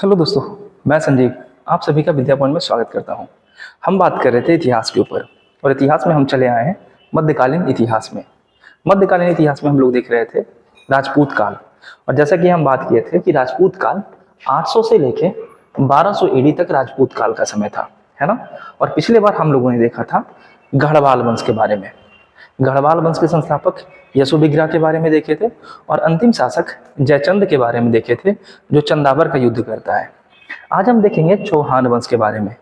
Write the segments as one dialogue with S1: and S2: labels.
S1: Hello दोस्तों, मैं संजीव आप सभी का विद्या पॉइंट में स्वागत करता हूं। हम बात कर रहे थे इतिहास के ऊपर और इतिहास में हम चले आए हैं मध्यकालीन इतिहास में। मध्यकालीन इतिहास में हम लोग देख रहे थे राजपूत काल। और जैसा कि हम बात किए थे कि राजपूत काल 800 से लेके 1200 ईडी तक राजपूत काल का समय था, है ना। और पिछले बार हम लोगों ने देखा था गढ़वाल वंश के बारे में। गढ़वाल वंश के संस्थापक यशोविग्रह के बारे में देखे थे और अंतिम शासक जयचंद के बारे में देखे थे, जो चंदावर का युद्ध करता है। आज हम देखेंगे चौहान वंश के बारे में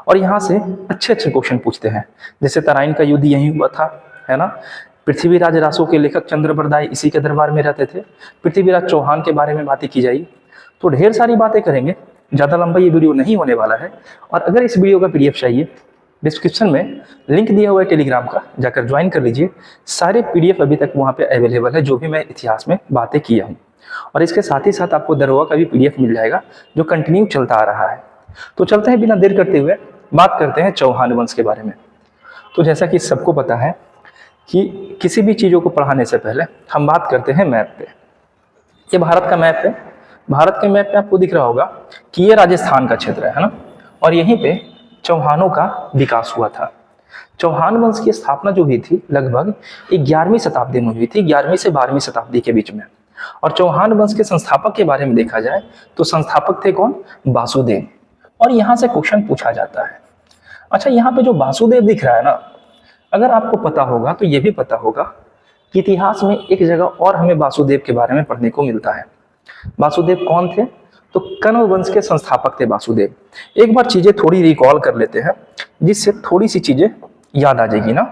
S1: और यहाँ से अच्छे अच्छे क्वेश्चन पूछते हैं। जैसे तराइन का युद्ध यहीं हुआ था, है ना। पृथ्वीराज रासो के लेखक चंद्रप्रदाय इसी के दरबार में रहते थे। पृथ्वीराज चौहान के बारे में बातें की जाएगी, तो ढेर सारी बातें करेंगे। ज़्यादा लंबा ये वीडियो नहीं होने वाला है। और अगर इस वीडियो का पीडीएफ चाहिए, डिस्क्रिप्शन में लिंक दिया हुआ है टेलीग्राम का, जाकर ज्वाइन कर लीजिए। सारे पीडीएफ अभी तक वहाँ पे अवेलेबल है, जो भी मैं इतिहास में बातें किया हूँ। और इसके साथ ही साथ आपको दरोगा का भी पीडीएफ मिल जाएगा, जो कंटिन्यू चलता आ रहा है। तो चलते हैं, बिना देर करते हुए बात करते हैं चौहान वंश के बारे में। तो जैसा कि सबको पता है कि किसी भी चीज़ों को पढ़ाने से पहले हम बात करते हैं मैप पे। ये भारत का मैप है। भारत के मैप पे आपको दिख रहा होगा कि ये राजस्थान का क्षेत्र है ना। और यहीं पे चौहानों का विकास हुआ था। चौहान वंश की स्थापना जो हुई थी लगभग 11वीं शताब्दी में हुई थी, 11वीं से 12वीं शताब्दी के बीच में। और चौहान वंश के संस्थापक के बारे में देखा जाए तो संस्थापक थे कौन? वासुदेव। और यहाँ से क्वेश्चन पूछा जाता है। अच्छा, यहाँ पे जो वासुदेव दिख रहा है ना, अगर आपको पता होगा तो ये भी पता होगा कि इतिहास में एक जगह और हमें वासुदेव के बारे में पढ़ने को मिलता है। वासुदेव कौन थे? तो कण्व वंश के संस्थापक थे वासुदेव। एक बार चीजें थोड़ी रिकॉल कर लेते हैं, जिससे थोड़ी सी चीजें याद आ जाएगी ना।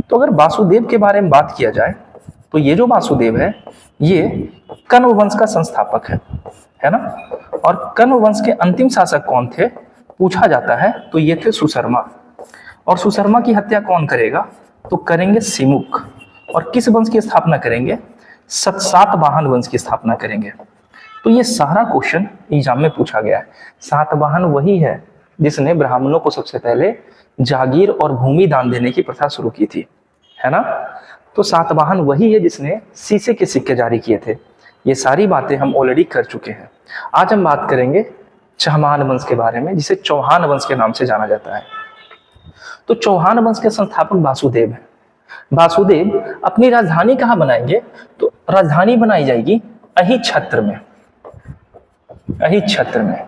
S1: तो अगर वासुदेव के बारे में बात किया जाए तो ये जो वासुदेव है ये कण्व वंश का संस्थापक है ना। और कण्व वंश के अंतिम शासक कौन थे पूछा जाता है तो ये थे सुशर्मा। और सुशर्मा की हत्या कौन करेगा? तो करेंगे सिमुक। और किस वंश की स्थापना करेंगे? सातवाहन वंश की स्थापना करेंगे। तो ये सारा क्वेश्चन एग्जाम में पूछा गया है। सातवाहन वही है जिसने ब्राह्मणों को सबसे पहले जागीर और भूमि दान देने की प्रथा शुरू की थी, है ना। तो सातवाहन वही है जिसने शीशे के सिक्के जारी किए थे। ये सारी बातें हम ऑलरेडी कर चुके हैं। आज हम बात करेंगे चौहान वंश के बारे में, जिसे चौहान वंश के नाम से जाना जाता है। तो चौहान वंश के संस्थापक वासुदेव है। वासुदेव अपनी राजधानी कहाँ बनाएंगे? तो राजधानी बनाई जाएगी अहिछत्र में। अहिछत्र में।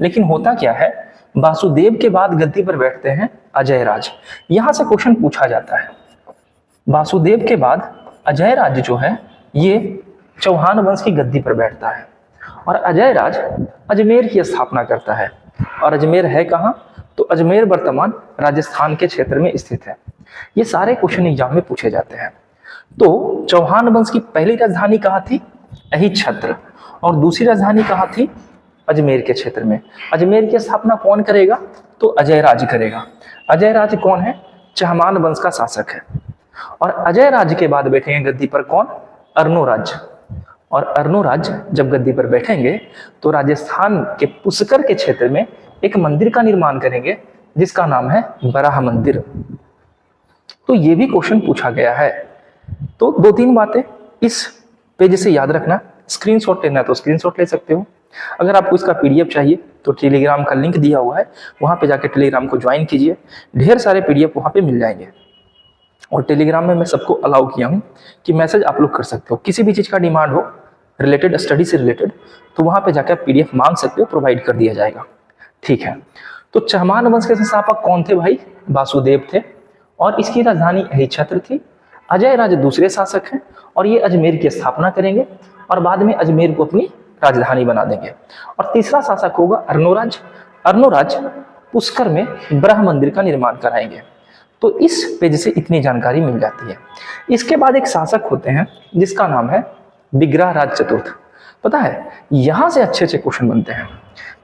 S1: लेकिन होता क्या है, वासुदेव के बाद गद्दी पर बैठते हैं अजय राज। यहां से क्वेश्चन पूछा जाता है। वासुदेव के बाद अजय राज जो है ये चौहान वंश की गद्दी पर बैठता है। और अजय राज अजमेर की स्थापना करता है। और अजमेर है कहाँ? तो अजमेर वर्तमान राजस्थान के क्षेत्र में स्थित है। ये सारे क्वेश्चन एग्जाम में पूछे जाते हैं। तो चौहान वंश की पहली राजधानी कहाँ थी? अहिछत्र। और दूसरी राजधानी कहाँ थी? अजमेर के क्षेत्र में। अजमेर की स्थापना कौन करेगा? तो अजय राज करेगा। अजय राज कौन है? चहमान वंश का शासक है। और अजय राज के बाद बैठेंगे गद्दी पर कौन? अर्नोराज। और अर्नोराज जब गद्दी पर बैठेंगे तो राजस्थान के पुष्कर के क्षेत्र में एक मंदिर का निर्माण करेंगे, जिसका नाम है बराह मंदिर। तो ये भी क्वेश्चन पूछा गया है। तो दो तीन बातें इस पेज से याद रखना। स्क्रीनशॉट लेना है तो स्क्रीनशॉट ले सकते हो। अगर आपको इसका पीडीएफ चाहिए तो टेलीग्राम का लिंक दिया हुआ है, वहां पे जाकर टेलीग्राम को ज्वाइन कीजिए। ढेर सारे पीडीएफ वहां पे मिल जाएंगे। और टेलीग्राम में मैं सबको अलाउ किया हूं कि मैसेज आप लोग कर सकते हो। किसी भी चीज का डिमांड हो रिलेटेड, स्टडी से रिलेटेड, तो वहां पे जाकर पीडीएफ मांग सकते हो, प्रोवाइड कर दिया जाएगा। ठीक है। तो चहमान वंश के संस्थापक कौन थे भाई? वासुदेव थे। और इसकी राजधानी अहिछत्र थी। अजय राज दूसरे शासक हैं और ये अजमेर की स्थापना करेंगे और बाद में अजमेर को अपनी राजधानी बना देंगे। और तीसरा शासक होगा अर्नोराज। अर्नोराज पुष्कर में ब्रह्म मंदिर का निर्माण कराएंगे। तो इस पेज से इतनी जानकारी मिल जाती है। इसके बाद एक शासक होते हैं जिसका नाम है विग्रह राज चतुर्थ। पता है, यहां से अच्छे अच्छे क्वेश्चन बनते हैं।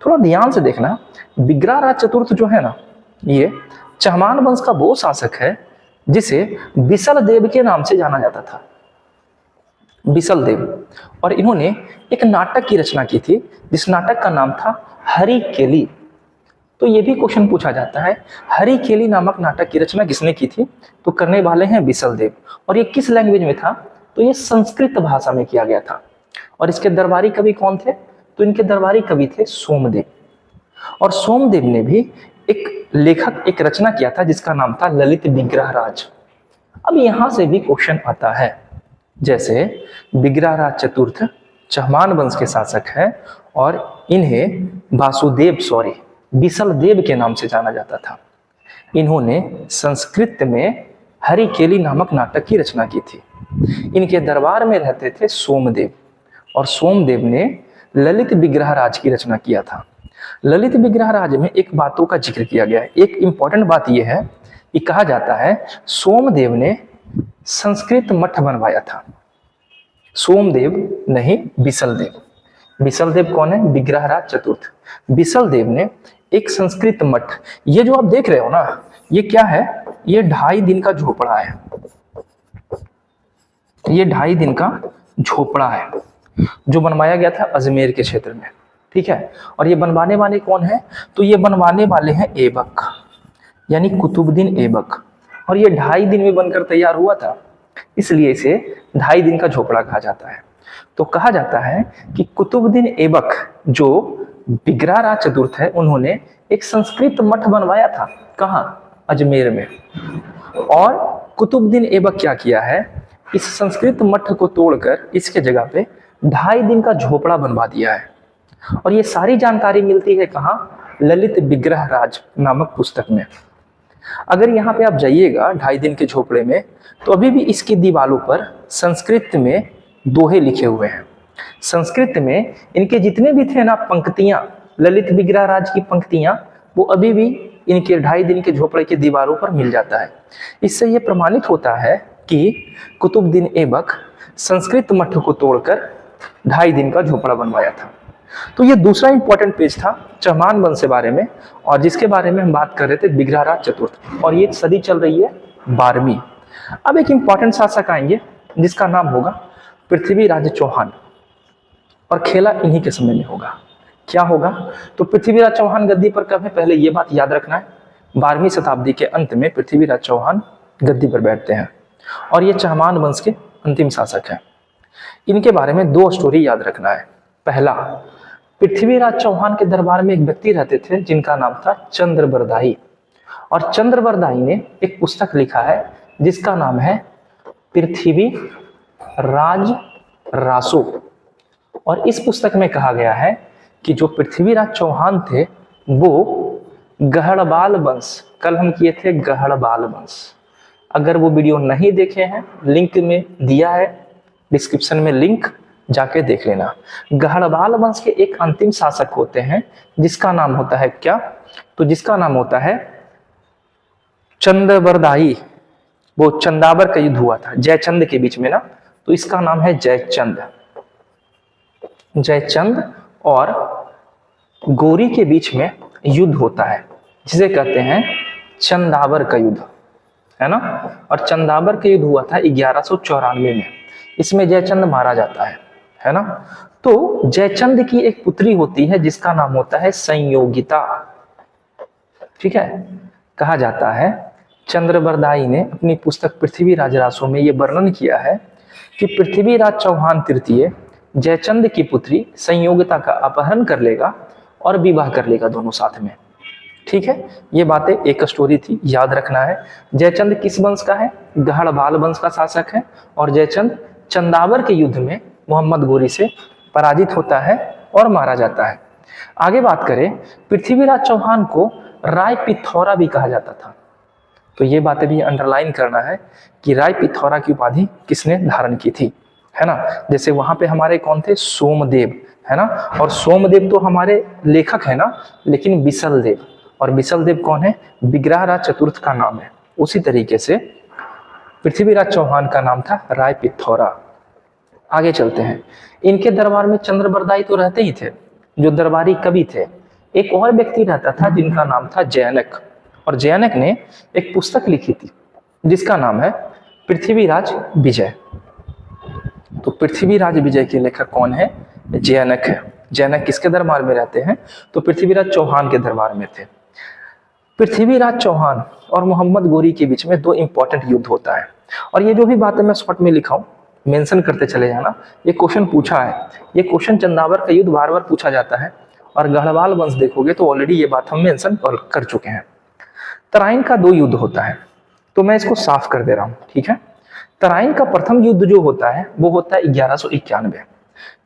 S1: थोड़ा ध्यान से देखना। विग्रह राज चतुर्थ जो है ना, ये चहमान वंश का वो शासक है जिसे बिसल देव के नाम से जाना जाता था। बिसल देव। और इन्होंने एक नाटक की रचना की थी, जिस नाटक का नाम था हरि केली। तो ये भी क्वेश्चन पूछा जाता है, हरि केली नामक नाटक की रचना किसने की थी? तो करने वाले हैं बिसल देव। और ये किस लैंग्वेज में था? तो ये संस्कृत भाषा में किया गया था। और इसके दरबारी कवि कौन थे? तो इनके दरबारी कवि थे सोमदेव। और सोमदेव ने भी एक रचना किया था जिसका नाम था ललित विग्रह राज। अब यहां से भी क्वेश्चन आता है, जैसे विग्रह राज चतुर्थ चहमान वंश के शासक है और इन्हें बिसल देव के नाम से जाना जाता था। इन्होंने संस्कृत में हरिकेली नामक नाटक की रचना की थी। इनके दरबार में रहते थे सोमदेव, और सोमदेव ने ललित विग्रह राज की रचना किया था। ललित विग्रह राज में एक बातों का जिक्र किया गया है। एक इंपॉर्टेंट बात यह है कि कहा जाता है सोमदेव ने संस्कृत मठ बनवाया था। सोमदेव नहीं, बिसलदेव। बिसलदेव कौन है? विग्रह राज चतुर्थ। बिसलदेव ने एक संस्कृत मठ, ये जो आप देख रहे हो ना, ये क्या है? ये 2.5 दिन का झोपड़ा है। ये 2.5 दिन का झोपड़ा है जो बनवाया गया था अजमेर के क्षेत्र में, ठीक है। और ये बनवाने वाले कौन है? तो ये बनवाने वाले हैं ऐबक, यानी कुतुबुद्दीन ऐबक। और ये 2.5 दिन में बनकर तैयार हुआ था, इसलिए इसे 2.5 दिन का झोपड़ा कहा जाता है। तो कहा जाता है कि कुतुबुद्दीन ऐबक जो विग्रह राज चतुर्थ है, उन्होंने एक संस्कृत मठ बनवाया था। कहाँ? अजमेर में। और कुतुबुद्दीन ऐबक क्या किया है? इस संस्कृत मठ को तोड़कर इसके जगह पे 2.5 दिन का झोपड़ा बनवा दिया है। और ये सारी जानकारी मिलती है कहाँ? ललित विग्रह राज नामक पुस्तक में। अगर यहाँ पे आप जाइएगा 2.5 दिन के झोपड़े में, तो अभी भी इसकी दीवारों पर संस्कृत में दोहे लिखे हुए हैं। संस्कृत में इनके जितने भी थे ना पंक्तियां, ललित विग्रह राज की पंक्तियां, वो अभी भी इनके 2.5 दिन के झोपड़े की दीवारों पर मिल जाता है। इससे यह प्रमाणित होता है कि कुतुबुद्दीन ऐबक संस्कृत मठ को तोड़कर 2.5 दिन का झोपड़ा बनवाया था। तो ये दूसरा इंपॉर्टेंट पेज था चहमान वंश के बारे में, और जिसके बारे में हम बात कर रहे थे विग्रह राज चतुर्थ, और ये सदी चल रही है 12वीं। अब एक इंपॉर्टेंट शासक आएंगे जिसका नाम होगा पृथ्वीराज चौहान, और खेला इन्हीं के समय में होगा। क्या होगा? तो पृथ्वीराज चौहान गद्दी पर कब है, पहले ये बात याद रखना है। 12वीं शताब्दी के अंत में पृथ्वीराज चौहान गद्दी पर बैठते हैं, और ये चहमान वंश के अंतिम शासक हैं। इनके बारे में 2 स्टोरी याद रखना है। पहला, पृथ्वीराज चौहान के दरबार में एक व्यक्ति रहते थे जिनका नाम था चंद्रबरदाई, और चंद्रबरदाई ने एक पुस्तक लिखा है जिसका नाम है पृथ्वी राज रासो। और इस पुस्तक में कहा गया है कि जो पृथ्वीराज चौहान थे वो गहड़बाल वंश, कल हम किए थे गहड़बाल वंश, अगर वो वीडियो नहीं देखे हैं लिंक में दिया है डिस्क्रिप्शन में, लिंक जाके देख लेना। गहड़बाल वंश के एक अंतिम शासक होते हैं जिसका नाम होता है क्या? तो जिसका नाम होता है चंद्रबरदाई। वो चंदावर का युद्ध हुआ था जयचंद के बीच में ना, तो इसका नाम है जयचंद। जयचंद और गौरी के बीच में युद्ध होता है जिसे कहते हैं चंदावर का युद्ध, है ना। और चंदावर का युद्ध हुआ था 1194 में। इसमें जयचंद मारा जाता है ना। तो जयचंद की एक पुत्री होती है जिसका नाम होता है संयोगिता, ठीक है। कहा जाता है चंद्रबरदाई ने अपनी पुस्तक पृथ्वीराज रासो में यह वर्णन किया है कि पृथ्वीराज चौहान तृतीय जयचंद की पुत्री संयोगिता का अपहरण कर लेगा और विवाह कर लेगा दोनों साथ में, ठीक है। ये बातें एक स्टोरी थी, याद रखना है। जयचंद किस वंश का है? गहड़बाल वंश का शासक है, और जयचंद चंदावर के युद्ध में मोहम्मद गोरी से पराजित होता है और मारा जाता है। आगे बात करें, पृथ्वीराज चौहान को राय पिथौरा भी कहा जाता था। तो ये बातें भी अंडरलाइन करना है कि राय पिथौरा की उपाधि किसने धारण की थी, है ना। जैसे वहां पे हमारे कौन थे? सोमदेव, है ना। और सोमदेव तो हमारे लेखक है ना, लेकिन बिसलदेव, और बिसलदेव कौन है? विग्रह राज चतुर्थ का नाम है। उसी तरीके से पृथ्वीराज चौहान का नाम था राय पिथौरा। आगे चलते हैं। इनके दरबार में चंद्रबरदाई तो रहते ही थे, जो दरबारी कवि थे। एक और व्यक्ति रहता था जिनका नाम था जैनक, और जैनक ने एक पुस्तक लिखी थी जिसका नाम है पृथ्वीराज विजय। तो पृथ्वीराज विजय के लेखक कौन है? जैनक है। जैनक किसके दरबार में रहते हैं? तो पृथ्वीराज चौहान के दरबार में थे। पृथ्वीराज चौहान और मोहम्मद गोरी के बीच में 2 इंपॉर्टेंट युद्ध होता है, और ये जो भी बातें मैं शॉर्ट में लिखा हूं मेंशन करते चले जाना। ये क्वेश्चन पूछा है, ये क्वेश्चन चंदावर का युद्ध बार बार पूछा जाता है, और गढ़वाल वंश देखोगे तो ऑलरेडी ये बात हम मेंशन कर चुके हैं। तराइन का 2 युद्ध होता है, तो मैं इसको साफ कर दे रहा हूं, ठीक है। तराइन का प्रथम युद्ध जो होता है वो होता है 1191।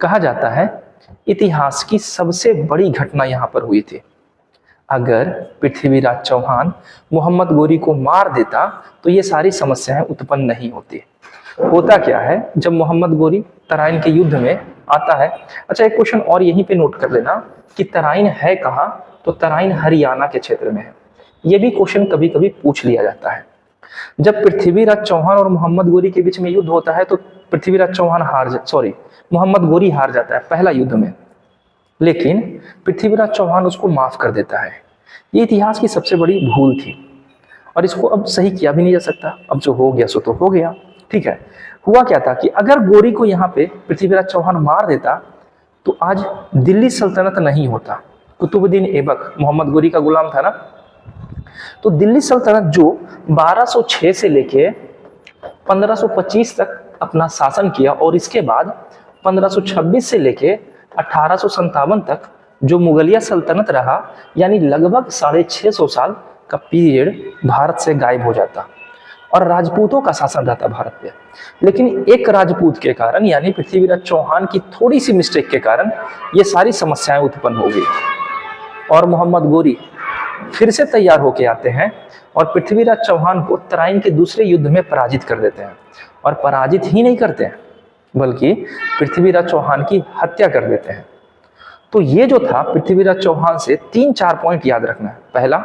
S1: कहा जाता है इतिहास की सबसे बड़ी घटना यहां पर हुई थी। अगर पृथ्वीराज चौहान मोहम्मद गोरी को मार देता तो ये सारी समस्याएं उत्पन्न नहीं होती। होता क्या है, जब मोहम्मद गोरी तराइन के युद्ध में आता है। अच्छा, एक क्वेश्चन और यहीं पे नोट कर लेना कि तराइन है कहाँ, तो तराइन हरियाणा के क्षेत्र में है। ये भी क्वेश्चन कभी कभी पूछ लिया जाता है। जब पृथ्वीराज चौहान और मोहम्मद गोरी के बीच में युद्ध होता है तो पृथ्वीराज चौहान मोहम्मद गोरी हार जाता है पहला युद्ध में, लेकिन पृथ्वीराज चौहान उसको माफ कर देता है। ये इतिहास की सबसे बड़ी भूल थी और इसको अब सही किया भी नहीं जा सकता। अब जो हो गया सो तो हो गया, ठीक है। हुआ क्या था कि अगर गोरी को यहाँ पे पृथ्वीराज चौहान मार देता तो आज दिल्ली सल्तनत नहीं होता। कुतुबुद्दीन ऐबक मोहम्मद गोरी का गुलाम था ना, तो दिल्ली सल्तनत जो 1206 से लेके 1525 तक अपना शासन किया और इसके बाद 1526 से लेके 1857 तक जो मुगलिया सल्तनत रहा, यानी लगभग 650 साल का पीरियड भारत से गायब हो जाता और राजपूतों का शासन रहता भारत पे। लेकिन एक राजपूत के कारण यानी पृथ्वीराज चौहान की थोड़ी सी मिस्टेक के कारण ये सारी समस्याएं उत्पन्न हो गई और मोहम्मद गोरी फिर से तैयार होके आते हैं और पृथ्वीराज चौहान को तराइन के दूसरे युद्ध में पराजित कर देते हैं। और पराजित ही नहीं करते हैं बल्कि पृथ्वीराज चौहान की हत्या कर देते हैं। तो ये जो था पृथ्वीराज चौहान से 3-4 पॉइंट याद रखना है। पहला,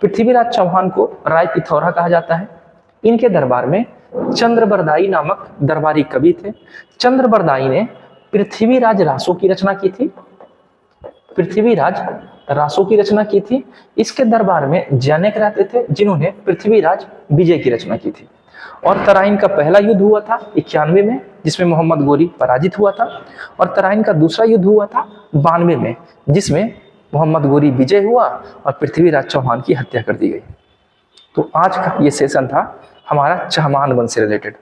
S1: पृथ्वीराज चौहान को राय पिथौरा कहा जाता है। इनके दरबार में चंद्रबरदाई नामक दरबारी कवि थे। चंद्रबरदाई ने पृथ्वीराज रासो की रचना की थी। पृथ्वीराज रासो की रचना की थी। इसके दरबार में जैनिक रहते थे जिन्होंने पृथ्वीराज विजय की रचना की थी। और तराइन का पहला युद्ध हुआ था 91 में जिसमें मोहम्मद गोरी पराजित हुआ था और तराइन का दूसरा युद्ध हुआ था 92 में जिसमें मोहम्मद गोरी विजय हुआ और पृथ्वीराज चौहान की हत्या कर दी गई। तो आज का ये सेशन था हमारा चहमान वंश से रिलेटेड।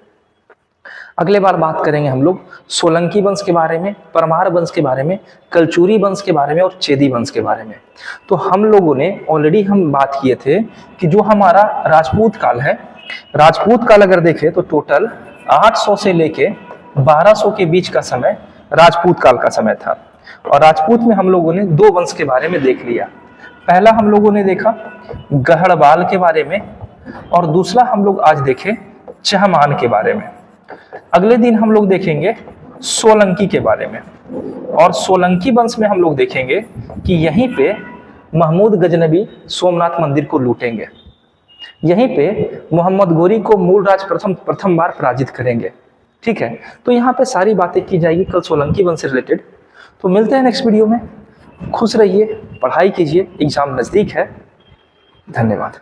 S1: अगले बार बात करेंगे हम लोग सोलंकी वंश के बारे में, परमार वंश के बारे में, कलचुरी वंश के बारे में और चेदी वंश के बारे में। तो हम लोगों ने ऑलरेडी हम बात किए थे कि जो हमारा राजपूत काल है, राजपूत काल अगर देखें तो टोटल 800 से लेके 1200 के बीच का समय राजपूत काल का समय था। और राजपूत में हम लोगों ने 2 वंश के बारे में देख लिया। पहला हम लोगों ने देखा गढ़वाल के बारे में और दूसरा हम लोग आज देखें चहमान के बारे में। अगले दिन हम लोग देखेंगे सोलंकी के बारे में और सोलंकी वंश में हम लोग देखेंगे कि यहीं पे महमूद गजनबी सोमनाथ मंदिर को लूटेंगे। यहीं पे मोहम्मद गोरी को मूल राज प्रथम बार पराजित करेंगे। ठीक है, तो यहाँ पे सारी बातें की जाएगी कल सोलंकी वंश से रिलेटेड। तो मिलते हैं नेक्स्ट वीडियो में। खुश रहिए, पढ़ाई कीजिए, एग्जाम नजदीक है। धन्यवाद।